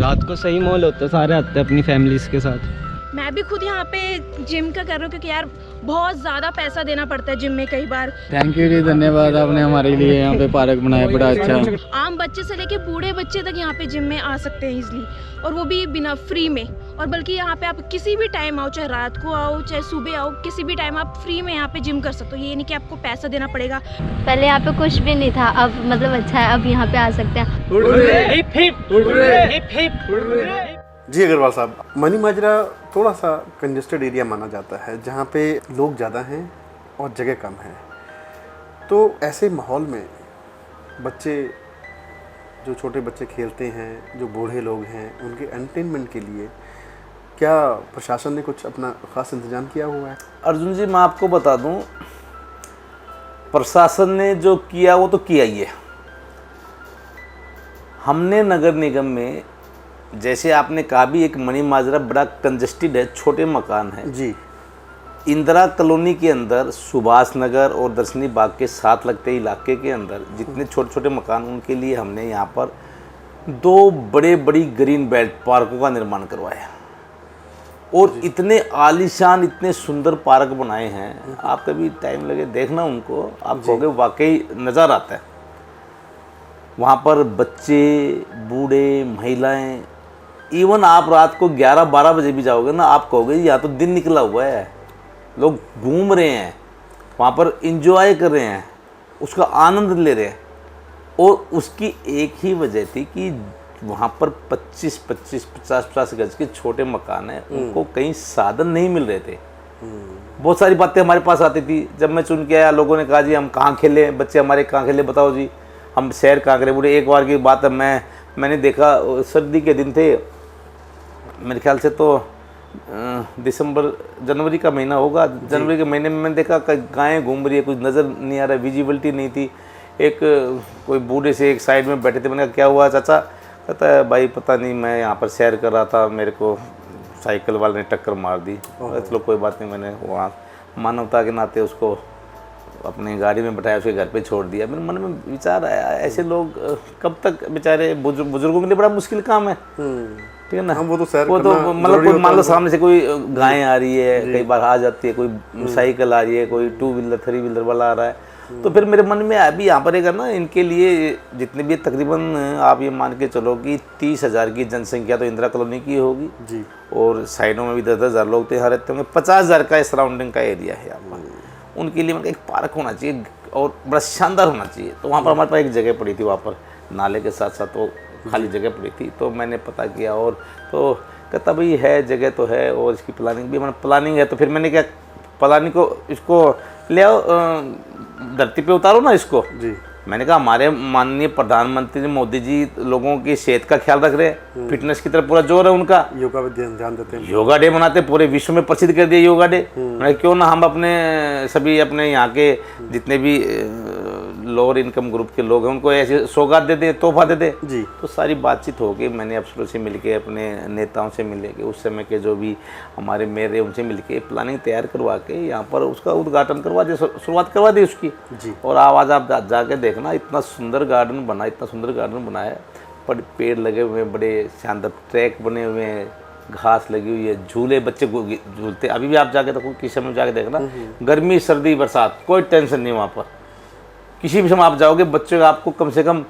रात को सही माहौल होता है, सारे आते हैं अपनी फैमिलीज के साथ। मैं भी खुद यहाँ पे जिम का कर रही हूँ क्योंकि यार बहुत ज़्यादा पैसा देना पड़ता है जिम में कई बार। थैंक यू जी, धन्यवाद आपने हमारे लिए यहाँ पे पार्क बनाया, बड़ा अच्छा। आम बच्चे से लेके बूढ़े बच्चे तक यहाँ पे जिम में आ सकते हैं इजली, और वो भी बिना फ्री में। और बल्कि यहाँ पे आप किसी भी टाइम आओ, चाहे रात को आओ चाहे सुबह आओ, किसी भी टाइम आप फ्री में यहाँ पे जिम कर सकते हो। ये नहीं कि आपको पैसा देना पड़ेगा। पहले यहाँ पे कुछ भी नहीं था, अब मतलब अच्छा है, अब यहाँ पे आ सकते हैं। जी अग्रवाल साहब, मनी माजरा थोड़ा सा कंजेस्टेड एरिया माना जाता है जहाँ पे लोग ज़्यादा हैं और जगह कम है। तो ऐसे माहौल में बच्चे, जो छोटे बच्चे खेलते हैं, जो बूढ़े लोग हैं, उनके एंटरटेनमेंट के लिए क्या प्रशासन ने कुछ अपना ख़ास इंतजाम किया हुआ है? अर्जुन जी, मैं आपको बता दूं, प्रशासन ने जो किया वो तो किया ही है। हमने नगर निगम में, जैसे आपने कहा भी, एक मनी माजरा बड़ा कंजेस्टेड है, छोटे मकान है जी। इंदिरा कॉलोनी के अंदर, सुभाष नगर और दर्शनी बाग के साथ लगते इलाके के अंदर जितने छोटे छोटे मकान, उनके लिए हमने यहाँ पर 2 बड़ी ग्रीन बेल्ट पार्कों का निर्माण करवाया और इतने आलीशान, इतने सुंदर पार्क बनाए हैं। आप कभी टाइम लगे देखना उनको, आप कहोगे वाकई नज़र आता है। वहाँ पर बच्चे, बूढ़े, महिलाएं, इवन आप रात को 11-12 बजे भी जाओगे ना, आप कहोगे यहाँ तो दिन निकला हुआ है, लोग घूम रहे हैं, वहाँ पर इंजॉय कर रहे हैं, उसका आनंद ले रहे हैं। और उसकी एक ही वजह थी कि वहाँ पर 25-25, 50-50 गज के छोटे मकान हैं, उनको कहीं साधन नहीं मिल रहे थे। बहुत सारी बातें हमारे पास आती थी। जब मैं चुन के आया, लोगों ने कहा जी हम कहाँ खेले, बच्चे हमारे कहाँ खेले, बताओ जी हम सैर कहाँ करें। बोले एक बार की बात है, मैंने देखा, सर्दी के दिन थे, मेरे ख्याल से तो जनवरी का महीना होगा। जनवरी के महीने में मैंने देखा गायें घूम रही है, कुछ नज़र नहीं आ रहा, विजिबिलिटी नहीं थी। एक कोई बूढ़े से एक साइड में बैठे थे। मैंने कहा क्या हुआ चाचा? कहता है भाई पता नहीं, मैं यहाँ पर सैर कर रहा था, मेरे को साइकिल वाले ने टक्कर मार दी। चलो कोई बात नहीं, मैंने वहाँ मानवता के नाते उसको अपनी गाड़ी में बैठाया, उसके घर पे छोड़ दिया। मेरे मन में विचार आया, ऐसे लोग कब तक? बेचारे बुजुर्गों के लिए बड़ा मुश्किल काम है, ठीक है ना। वो तो मतलब कोई मान लो सामने से कोई गाय आ रही है, कई बार आ जाती है, कोई साइकिल आ रही है, कोई 2 व्हीलर 3 व्हीलर वाला आ रहा है। तो फिर मेरे मन में अभी यहाँ पर एक ना, इनके लिए जितने भी तकरीबन आप ये मान के चलो कि 30,000 की जनसंख्या तो इंदिरा कॉलोनी की होगी जी, और साइडों में भी 10,000 लोग थे, रहते होंगे। 50,000 का सराउंडिंग का एरिया है यहाँ पर। उनके लिए मतलब एक पार्क होना चाहिए और बड़ा शानदार होना चाहिए। तो वहाँ पर हमारे पास एक जगह पड़ी थी, वहाँ पर नाले के साथ साथ वो खाली जगह पड़ी थी। तो मैंने पता किया और तो कहता भाई है जगह तो है और इसकी प्लानिंग भी, मतलब प्लानिंग है। तो फिर मैंने क्या, प्लानिंग को इसको ले आओ, धरती पे उतारो ना इसको जी। मैंने कहा हमारे माननीय प्रधानमंत्री मोदी जी लोगों की सेहत का ख्याल रख रहे हैं, फिटनेस की तरफ पूरा जोर है उनका, योगा पे ध्यान देते हैं, योगा डे मनाते, पूरे विश्व में प्रसिद्ध कर दिया योगा डे। मैंने क्यों ना हम अपने सभी अपने यहाँ के जितने भी लोअर इनकम ग्रुप के लोग हैं उनको ऐसे सौगात दे दें, तोहफा दे दें जी। तो सारी बातचीत हो गई, मैंने अफसरों से मिलके, अपने नेताओं से मिले के, उस समय के जो भी हमारे मेयर है उनसे मिलके प्लानिंग तैयार करवा के यहाँ पर उसका उद्घाटन करवा दिया, शुरुआत करवा दी उसकी जी। और आवाज़ आप जाके देखना, इतना सुंदर गार्डन बना, इतना सुंदर गार्डन बनाया, पेड़ लगे हुए हैं, बड़े शानदार ट्रैक बने हुए हैं, घास लगी हुई है, झूले बच्चे झूलते। अभी भी आप जाके देखो, किसी समय जाके देखना, गर्मी सर्दी बरसात कोई टेंशन नहीं वहाँ पर। किसी भी समय आप जाओगे, बच्चों आपको कम से कम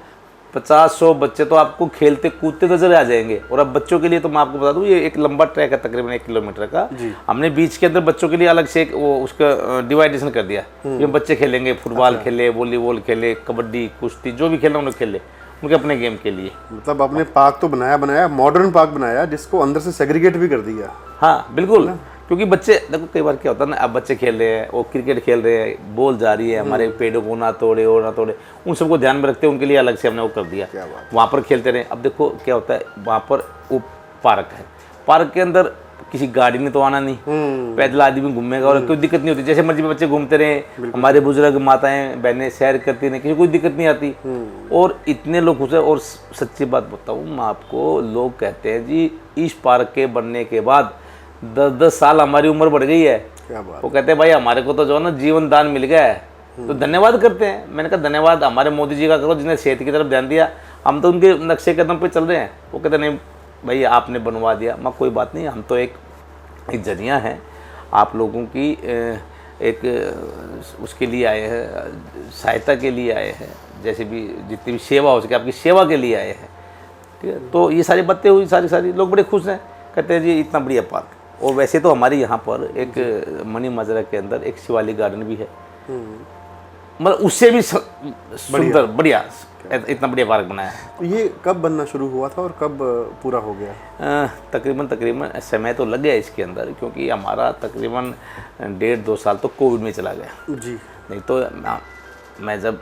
50-100 बच्चे तो आपको खेलते कूदते नजर आ जाएंगे। और अब बच्चों के लिए तो मैं आपको बता दूं, ये एक लंबा ट्रैक है, तकरीबन 1 किलोमीटर का। हमने बीच के अंदर बच्चों के लिए अलग से एक वो उसका डिवाइडेशन कर दिया। ये बच्चे खेलेंगे, फुटबॉल खेले, वॉलीबॉल खेले, कबड्डी, कुश्ती, जो भी खेलना उन्हें खेले, उनके अपने गेम के लिए। मतलब आपने पार्क तो बनाया मॉडर्न पार्क बनाया, जिसको अंदर से सेग्रीगेट भी कर दिया। हाँ बिल्कुल, क्योंकि बच्चे देखो कई बार क्या होता है ना, अब बच्चे खेल रहे हैं, वो क्रिकेट खेल रहे हैं, बॉल जा रही है, हमारे पेड़ों को ना तोड़े और ना तोड़े, उन सबको ध्यान में रखते हैं, उनके लिए अलग से हमने वो कर दिया, वहाँ पर खेलते रहे। अब देखो क्या होता है, वहाँ पर वो पार्क है, पार्क के अंदर किसी गाड़ी ने तो आना नहीं, पैदल आदमी घूमेगा और कोई दिक्कत नहीं होती, जैसे मर्जी बच्चे घूमते रहे, हमारे बुजुर्ग माताएं बहनें सैर करती रहे, किसी कोई दिक्कत नहीं आती। और इतने लोग खुश है। और सच्ची बात बताऊँ मैं आपको, लोग कहते हैं जी इस पार्क के बनने के बाद 10-10 साल हमारी उम्र बढ़ गई है। क्या बात। वो कहते हैं भाई हमारे को तो जो है ना जीवन दान मिल गया है, तो धन्यवाद करते हैं। मैंने कहा धन्यवाद हमारे मोदी जी का करो, जिन्हें सेहत की तरफ ध्यान दिया, हम तो उनके नक्शे कदम पे चल रहे हैं। वो कहते नहीं भाई आपने बनवा दिया, मैं कोई बात नहीं, हम तो एक जरिया है आप लोगों की एक उसके लिए आए हैं, सहायता के लिए आए हैं, जैसे भी जितनी भी सेवा हो सके आपकी सेवा के लिए आए हैं, ठीक है। तो ये सारी बातें हुई, सारी लोग बड़े खुश हैं, कहते हैं जी इतना बढ़िया पार्क। और वैसे तो हमारे यहाँ पर एक मनी माजरा के अंदर एक शिवालिक गार्डन भी है, मतलब उससे भी सुंदर बढ़िया इतना बढ़िया पार्क बनाया है। तो ये कब बनना शुरू हुआ था और कब पूरा हो गया? तकरीबन समय तो लग गया इसके अंदर, क्योंकि हमारा तकरीबन 1.5-2 साल तो कोविड में चला गया जी। नहीं तो मैं जब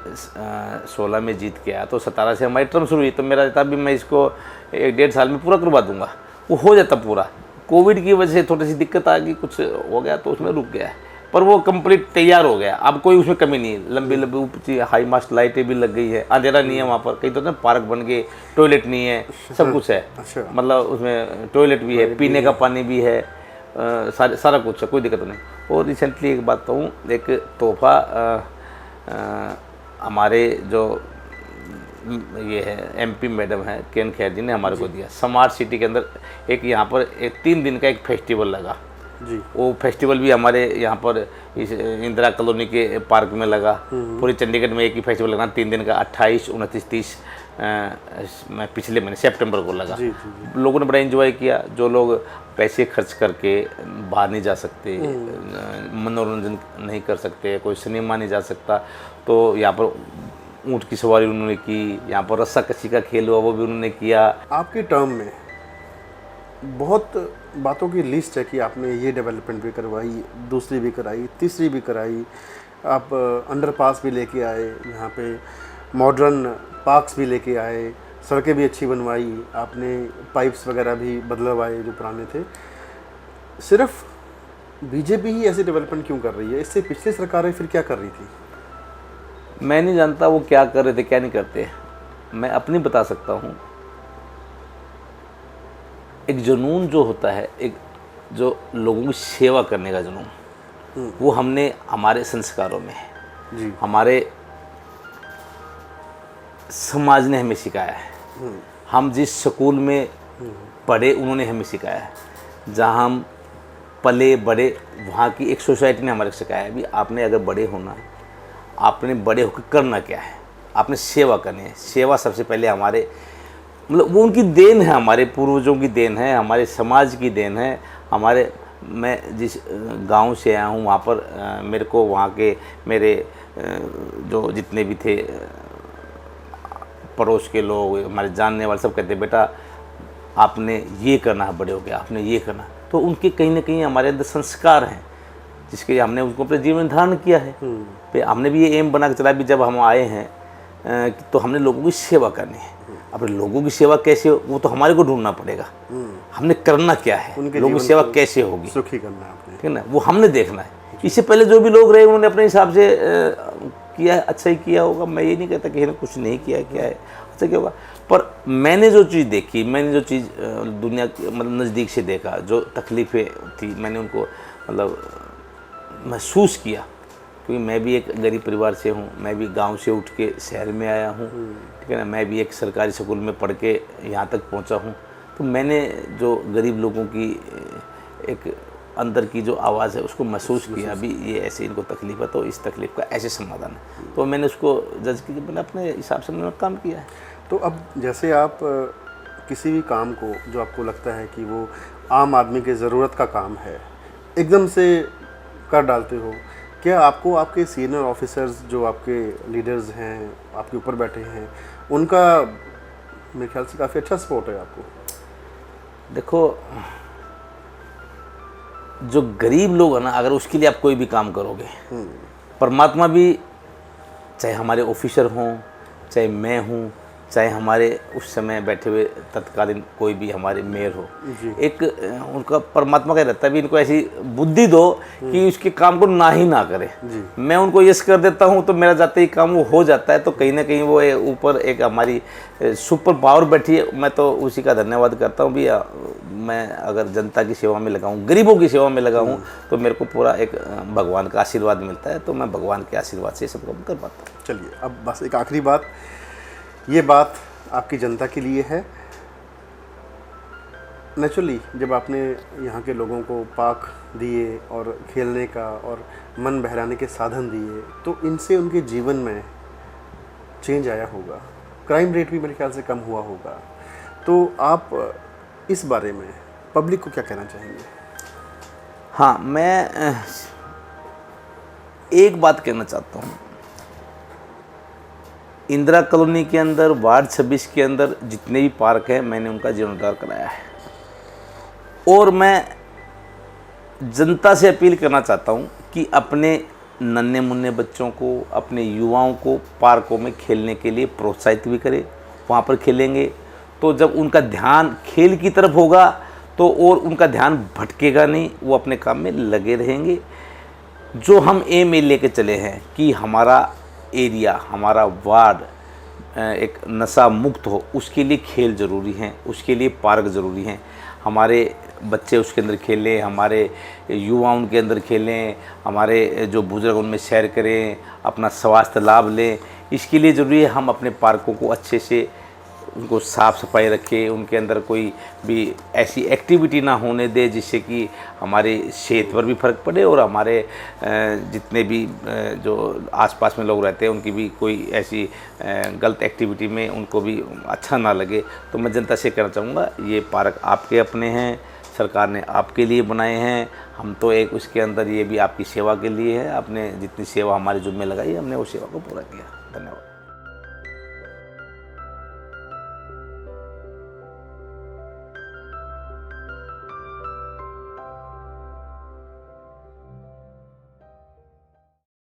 16 में जीत के आया तो 17 से हमारी टर्म शुरू हुई, तो मेरा था भी मैं इसको 1-1.5 साल में पूरा करवा दूंगा, वो हो जाता पूरा। कोविड की वजह से थोड़ी सी दिक्कत आ गई, कुछ हो गया तो उसमें रुक गया है, पर वो कंप्लीट तैयार हो गया, अब कोई उसमें कमी नहीं है। लंबी ऊंची हाई मास्ट लाइटें भी लग गई है, अंधेरा नहीं है वहाँ पर, कहीं तो ना पार्क बन गए, टॉयलेट नहीं है, सब कुछ है, मतलब उसमें टॉयलेट भी है, पीने का पानी भी है, सारा कुछ है, कोई दिक्कत नहीं। और रिसेंटली एक बात कहूँ, एक तोहफा हमारे जो ये है MP मैडम है केन खैर जी ने हमारे को दिया। स्मार्ट सिटी के अंदर एक यहाँ पर एक 3 दिन का एक फेस्टिवल लगा जी, वो फेस्टिवल भी हमारे यहाँ पर इस इंदिरा कॉलोनी के पार्क में लगा। पूरी चंडीगढ़ में एक ही फेस्टिवल लगा 3 दिन का, 28, 29, 30 में पिछले महीने सितंबर को लगा। जी, जी। लोगों ने बड़ा एंजॉय किया, जो लोग पैसे खर्च करके बाहर नहीं जा सकते, मनोरंजन नहीं कर सकते, कोई सिनेमा नहीं जा सकता, तो यहाँ पर ऊँट की सवारी उन्होंने की, यहाँ पर रस्सा कसी का खेल हुआ वो भी उन्होंने किया। आपके टर्म में बहुत बातों की लिस्ट है कि आपने ये डेवलपमेंट भी करवाई, दूसरी भी कराई, तीसरी भी कराई, आप अंडरपास भी लेके आए, यहाँ पे मॉडर्न पार्क्स भी लेके आए, सड़कें भी अच्छी बनवाई, आपने पाइप्स वगैरह भी बदलवाए जो पुराने थे। सिर्फ बीजेपी ही ऐसी डेवलपमेंट क्यों कर रही है? इससे पिछली सरकारें फिर क्या कर रही थी? मैं नहीं जानता वो क्या कर रहे थे क्या नहीं करते, मैं अपनी बता सकता हूँ। एक जुनून जो होता है, एक जो लोगों की सेवा करने का जुनून, वो हमने हमारे संस्कारों में है जी। हमारे समाज ने हमें सिखाया है। हम जिस स्कूल में पढ़े उन्होंने हमें सिखाया है, जहाँ हम पले बड़े वहाँ की एक सोसाइटी ने हमारे सिखाया है भी आपने अगर बड़े होना है, आपने बड़े होकर करना क्या है, आपने सेवा करनी है। सेवा सबसे पहले हमारे मतलब वो उनकी देन है, हमारे पूर्वजों की देन है, हमारे समाज की देन है। हमारे मैं जिस गांव से आया हूँ वहाँ पर मेरे को वहाँ के मेरे जो जितने भी थे पड़ोस के लोग, हमारे जानने वाले, सब कहते बेटा आपने ये करना है, बड़े हो गया आपने ये करना। तो उनके कहीं ना कहीं हमारे अंदर संस्कार हैं जिसके हमने उसको अपने जीवन धारण किया है। फिर हमने भी ये एम बना के चला भी जब हम आए हैं तो हमने लोगों की सेवा करनी है। अब लोगों की सेवा कैसे हो वो तो हमारे को ढूंढना पड़ेगा, हमने करना क्या है, लोगों की सेवा कैसे होगी, सुखी करना है आपने, ठीक है ना, वो हमने देखना है। इससे पहले जो भी लोग रहे उन्होंने अपने हिसाब से किया है, अच्छा ही किया होगा। मैं ये नहीं कहता कि कुछ नहीं किया, क्या है अच्छा क्या होगा, पर मैंने जो चीज़ देखी, मैंने जो चीज़ दुनिया मतलब नज़दीक से देखा, जो तकलीफ़ें थी मैंने उनको मतलब महसूस किया, क्योंकि मैं भी एक गरीब परिवार से हूँ, मैं भी गांव से उठ के शहर में आया हूँ, ठीक है ना, मैं भी एक सरकारी स्कूल में पढ़ के यहाँ तक पहुँचा हूँ। तो मैंने जो गरीब लोगों की एक अंदर की जो आवाज़ है उसको महसूस किया, अभी ये ऐसे इनको तकलीफ है तो इस तकलीफ़ का ऐसे समाधान है, तो मैंने उसको जज की, मैंने अपने हिसाब से मैंने काम किया है। तो अब जैसे आप किसी भी काम को जो आपको लगता है कि वो आम आदमी के ज़रूरत का काम है एकदम से कर डालते हो, क्या आपको आपके सीनियर ऑफिसर्स जो आपके लीडर्स हैं, आपके ऊपर बैठे हैं, उनका मेरे ख्याल से काफ़ी अच्छा सपोर्ट है आपको? देखो जो गरीब लोग हैं ना, अगर उसके लिए आप कोई भी काम करोगे, परमात्मा भी, चाहे हमारे ऑफिसर हों, चाहे मैं हूँ, चाहे हमारे उस समय बैठे हुए तत्कालीन कोई भी हमारे मेयर हो, एक उनका परमात्मा का रहता है भी इनको ऐसी बुद्धि दो कि उसके काम को ना ही ना करे। मैं उनको यस कर देता हूँ तो मेरा जाते ही काम वो हो जाता है, तो कहीं ना कहीं वो ऊपर एक हमारी सुपर पावर बैठी है। मैं तो उसी का धन्यवाद करता हूँ भी, मैं अगर जनता की सेवा में लगा हूँ, गरीबों की सेवा में लगा हूँ, तो मेरे को पूरा एक भगवान का आशीर्वाद मिलता है, तो मैं भगवान के आशीर्वाद से सब काम कर पाता हूँ। चलिए अब बस एक आखिरी बात, ये बात आपकी जनता के लिए है, नेचुरली जब आपने यहाँ के लोगों को पार्क दिए और खेलने का और मन बहलाने के साधन दिए, तो इनसे उनके जीवन में चेंज आया होगा, क्राइम रेट भी मेरे ख्याल से कम हुआ होगा। तो आप इस बारे में पब्लिक को क्या कहना चाहेंगे? हाँ, मैं एक बात कहना चाहता हूँ। इंदिरा कॉलोनी के अंदर, वार्ड 26 के अंदर जितने भी पार्क हैं, मैंने उनका जीर्णोद्धार कराया है। और मैं जनता से अपील करना चाहता हूँ कि अपने नन्हे मुन्ने बच्चों को, अपने युवाओं को पार्कों में खेलने के लिए प्रोत्साहित भी करें। वहाँ पर खेलेंगे तो जब उनका ध्यान खेल की तरफ होगा तो और उनका ध्यान भटकेगा नहीं, वो अपने काम में लगे रहेंगे। जो हम एम लेके चले हैं कि हमारा एरिया, हमारा वार्ड एक नशा मुक्त हो, उसके लिए खेल ज़रूरी हैं, उसके लिए पार्क ज़रूरी हैं। हमारे बच्चे उसके अंदर खेलें, हमारे युवा उनके अंदर खेलें, हमारे जो बुजुर्ग उनमें सैर करें, अपना स्वास्थ्य लाभ लें। इसके लिए ज़रूरी है हम अपने पार्कों को अच्छे से उनको साफ़ सफाई रखें, उनके अंदर कोई भी ऐसी एक्टिविटी ना होने दे जिससे कि हमारे सेहत पर भी फ़र्क पड़े और हमारे जितने भी जो आसपास में लोग रहते हैं उनकी भी कोई ऐसी गलत एक्टिविटी में उनको भी अच्छा ना लगे। तो मैं जनता से कहना चाहूँगा, ये पार्क आपके अपने हैं, सरकार ने आपके लिए बनाए हैं। हम तो एक उसके अंदर ये भी आपकी सेवा के लिए है। आपने जितनी सेवा हमारे जुम्मे लगाई, हमने वो सेवा को पूरा किया। धन्यवाद।